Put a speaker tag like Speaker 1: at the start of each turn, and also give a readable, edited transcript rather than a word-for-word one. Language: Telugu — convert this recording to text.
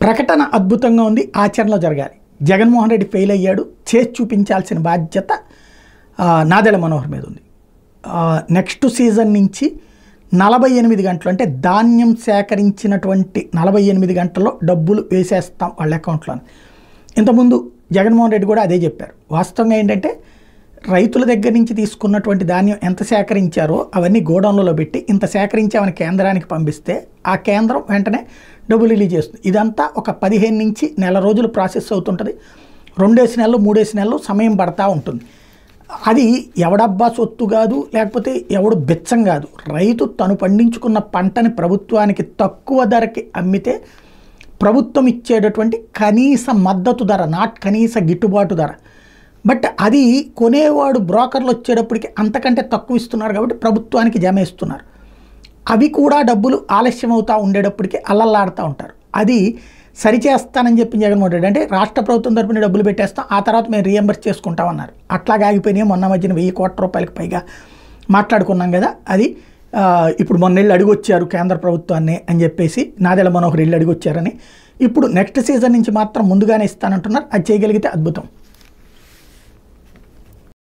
Speaker 1: ప్రకటన అద్భుతంగా ఉంది, ఆచరణలో జరగాలి. జగన్మోహన్ రెడ్డి ఫెయిల్ అయ్యాడు, చేసి చూపించాల్సిన బాధ్యత నాదెళ్ల మనోహర్ మీద ఉంది. నెక్స్ట్ సీజన్ నుంచి 48 గంటలు అంటే ధాన్యం సేకరించినటువంటి 48 గంటల్లో డబ్బులు వేసేస్తాం వాళ్ళ అకౌంట్లో. ఇంతకుముందు జగన్మోహన్ రెడ్డి కూడా అదే చెప్పారు. వాస్తవంగా ఏంటంటే రైతుల దగ్గర నుంచి తీసుకున్నటువంటి ధాన్యం ఎంత సేకరించారో అవన్నీ గోడౌన్లలో పెట్టి ఇంత సేకరించామని కేంద్రానికి పంపిస్తే ఆ కేంద్రం వెంటనే డబ్బులు రిలీజ్ చేస్తుంది. ఇదంతా ఒక 15 నుంచి నెల రోజులు ప్రాసెస్ అవుతుంటుంది. 2 నెలలు 3 నెలలు సమయం పడతా ఉంటుంది. అది ఎవడబ్బా సొత్తు కాదు, లేకపోతే ఎవడు బెచ్చం కాదు. రైతు తను పండించుకున్న పంటని ప్రభుత్వానికి తక్కువ ధరకి అమ్మితే ప్రభుత్వం ఇచ్చేటటువంటి కనీస మద్దతు ధర, నాట్ కనీస గిట్టుబాటు ధర. బట్ అది కొనేవాడు బ్రోకర్లు వచ్చేటప్పటికి అంతకంటే తక్కువ ఇస్తున్నారు కాబట్టి ప్రభుత్వానికి జమ ఇస్తున్నారు. అవి కూడా డబ్బులు ఆలస్యం అవుతూ ఉండేటప్పటికి అల్లల్లాడుతూ ఉంటారు. అది సరిచేస్తానని చెప్పి జగన్మోహన్ రెడ్డి అంటే రాష్ట్ర ప్రభుత్వం తరపున డబ్బులు పెట్టేస్తాం, ఆ తర్వాత మేము రీఎంబర్స్ చేసుకుంటామన్నారు. అట్లాగా ఆగిపోయినాయి. మొన్న మధ్యన 1000 కోట్ల రూపాయలకు పైగా మాట్లాడుకున్నాం కదా. అది ఇప్పుడు మొన్నేళ్ళు అడిగొచ్చారు కేంద్ర ప్రభుత్వాన్ని అని చెప్పేసి, నాదెళ్ల మనోహర్ ఇళ్ళు అడిగొచ్చారని. ఇప్పుడు నెక్స్ట్ సీజన్ నుంచి మాత్రం ముందుగానే ఇస్తానంటున్నారు. అది చేయగలిగితే అద్భుతం.